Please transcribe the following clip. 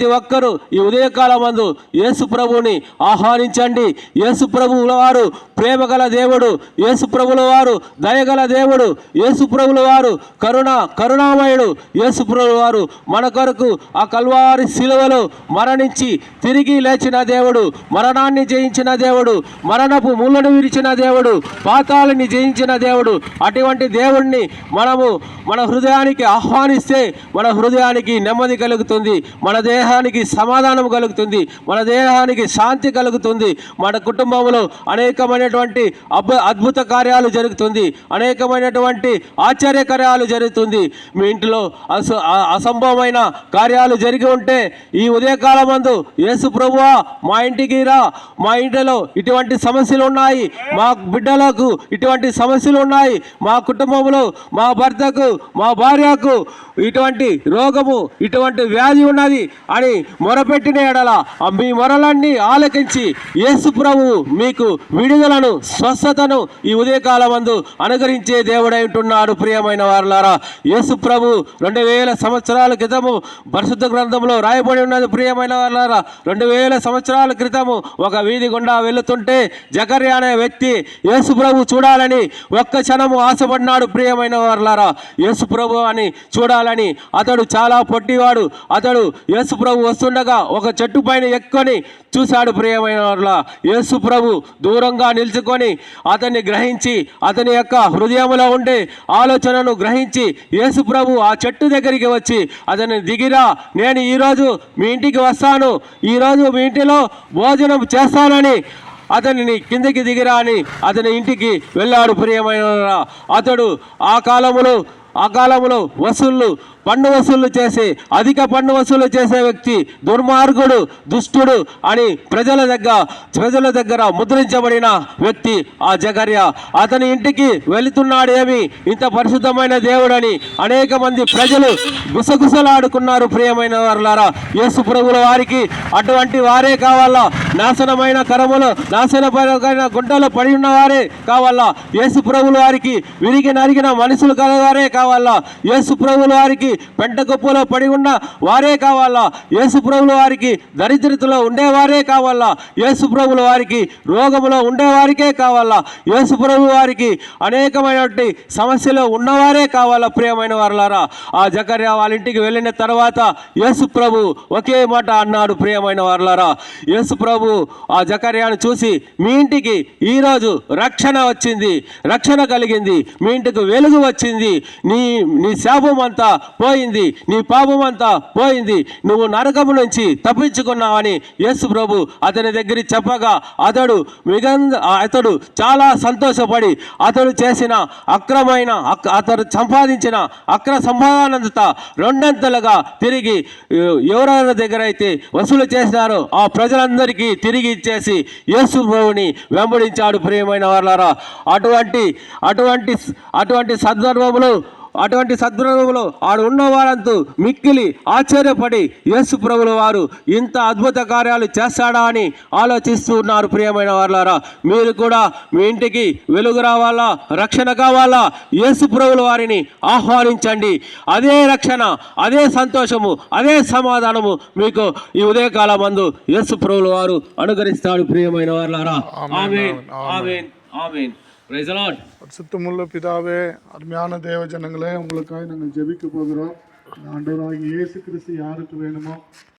ప్రతి ఒక్కరూ ఈ ఉదయకాలమందు యేసు ప్రభువుని ఆహ్వానించండి. యేసు ప్రభువుల వారు ప్రేమగల దేవుడు, యేసు ప్రభువుల వారు దయగల దేవుడు, యేసు ప్రభువుల వారు కరుణామయుడు. యేసు ప్రభువుల వారు మన కొరకు ఆ కల్వారి శిలువలో మరణించి తిరిగి లేచిన దేవుడు, మరణాన్ని జయించిన దేవుడు, మరణపు ముళ్ళను విరిచిన దేవుడు, పాతాళాన్ని జయించిన దేవుడు. అటువంటి దేవుణ్ణి మనము మన హృదయానికి ఆహ్వానిస్తే మన హృదయానికి నెమ్మది కలుగుతుంది, మన దేహానికి సమాధానం కలుగుతుంది, మన దేహానికి శాంతి కలుగుతుంది. మన కుటుంబంలో అనేకమైనటువంటి అద్భుత కార్యాలు జరుగుతుంది, అనేకమైనటువంటి ఆశ్చర్యకార్యాలు జరుగుతుంది. మీ ఇంట్లో అసంభవమైన కార్యాలు జరిగి ఉంటే ఈ ఉదయకాలమందు యేసు ప్రభువా మా ఇంటికి రా, మా ఇంటిలో ఇటువంటి సమస్యలు ఉన్నాయి, మా బిడ్డలకు ఇటువంటి సమస్యలు ఉన్నాయి, మా కుటుంబంలో మా భర్తకు మా భార్యకు ఇటువంటి రోగము ఇటువంటి వ్యాధి ఉన్నది అని మొరపెట్టిన ఎడల మీ మొరలన్నీ ఆలకించి యేసు ప్రభువు మీకు విడుదలను స్వస్థతను ఈ ఉదయకాలమందు అనుగ్రహించే దేవుడై ఉంటున్నాడు. ప్రియమైన వారలారా, యేసు ప్రభు 2000 సంవత్సరాల క్రితము పరిశుద్ధ గ్రంథంలో రాయబడి ఉన్నది. ప్రియమైన వారలారా, 2000 సంవత్సరాల క్రితము ఒక వీధి గుండా వెళుతుంటే జకర్యా అనే వ్యక్తి యేసు ప్రభు చూడాలని ఒక్క క్షణము ఆశపడినాడు. ప్రియమైన వారలారా, యేసు ప్రభు అని చూడాలని అతడు చాలా పొట్టివాడు. అతడు యేసు ప్రభు వస్తుండగా ఒక చెట్టు పైన ఎక్కుని చూశాడు. ప్రియమైన వాళ్ళ యేసు ప్రభు దూరంగా నిలుచుకొని అతన్ని గ్రహించి అతని యొక్క హృదయంలో ఉండే ఆలోచనను గ్రహించి యేసు ప్రభు ఆ చెట్టు దగ్గరికి వచ్చి అతన్ని దిగిరా, నేను ఈరోజు మీ ఇంటికి వస్తాను, ఈరోజు మీ ఇంటిలో భోజనం చేస్తానని అతనిని కిందికి దిగిరా అని అతని ఇంటికి వెళ్ళాడు. ప్రియమైన అతడు ఆ కాలంలో పన్ను వసూళ్లు చేసి అధిక పన్ను వసూలు చేసే వ్యక్తి, దుర్మార్గుడు, దుష్టుడు అని ప్రజల దగ్గర ముద్రించబడిన వ్యక్తి ఆ జకర్యా. అతని ఇంటికి వెళుతున్నాడు ఏమి ఇంత పరిశుద్ధమైన దేవుడని అనేక మంది ప్రజలు గుసగుసలాడుకున్నారు. ప్రియమైన వారులారా, యేసు ప్రభువుల వారికి అటువంటి వారే కావాలా, నాశనమైన కరములు నాశనమైన గుంటలు పడి ఉన్న వారే కావాలా, యేసు ప్రభువుల వారికి విరిగి నరిగిన మనుషులు కలవారే కావాలా, యేసు ప్రభువుల వారికి పెంట గొప్పలో పడి ఉన్న వారే కావాలా, యేసు ప్రభువుల వారికి దరిద్రతలో ఉండేవారే కావాలా, యేసు ప్రభువుల వారికి రోగములో ఉండేవారికే కావాలా, యేసు ప్రభువుల వారికి అనేకమైనటువంటి సమస్యలు ఉన్నవారే కావాలా. ప్రియమైన వారలారా, ఆ జకర్యా వాళ్ళ ఇంటికి వెళ్ళిన తర్వాత యేసు ప్రభు ఒకే మాట అన్నాడు. ప్రియమైన వారలారా, యేసు ప్రభు ఆ జకర్యాను చూసి మీ ఇంటికి ఈరోజు రక్షణ వచ్చింది, రక్షణ కలిగింది, మీ ఇంటికి వెలుగు వచ్చింది, నీ శాపం అంతా పోయింది, నీ పాపం అంతా పోయింది, నువ్వు నరకము నుంచి తప్పించుకున్నావని యేసు ప్రభు అతని దగ్గర చెప్పగా అతడు చాలా సంతోషపడి అతడు చేసిన అతడు సంపాదించిన అక్ర సంపాదనంతా రెండంతలుగా తిరిగి ఎవరెవరి దగ్గర అయితే వసూలు చేసినారో ఆ ప్రజలందరికీ తిరిగి ఇచ్చేసి యేసు ప్రభువుని వెంబడించాడు. ప్రియమైన వారలారా, అటువంటి సందర్భంలో ఆడు ఉన్నవారంతా మిక్కిలి ఆశ్చర్యపడి యేసు ప్రభువుల వారు ఇంత అద్భుత కార్యాలు చేస్తాడా అని ఆలోచిస్తూ ఉన్నారు. ప్రియమైన వారలారా, మీరు కూడా మీ ఇంటికి వెలుగు రావాలా, రక్షణ కావాలా, యేసు ప్రభువుల వారిని ఆహ్వానించండి. అదే రక్షణ, అదే సంతోషము, అదే సమాధానము మీకు ఈ ఉదయకాలమందు యేసు ప్రభువుల వారు అనుగ్రహిస్తాడు. ప్రియమైన వారలారా, ఆమేన్, ఆమేన్, ఆమేன். Praise the Lord. சுத்தமுள்ள பிதாவே, அருமையான தேவ ஜனங்களே, உங்களுக்காக நாங்கள் ஜெபிக்க போகிறோம். ஆண்டவராகிய இயேசு கிறிஸ்து யாருக்கு வேணுமோ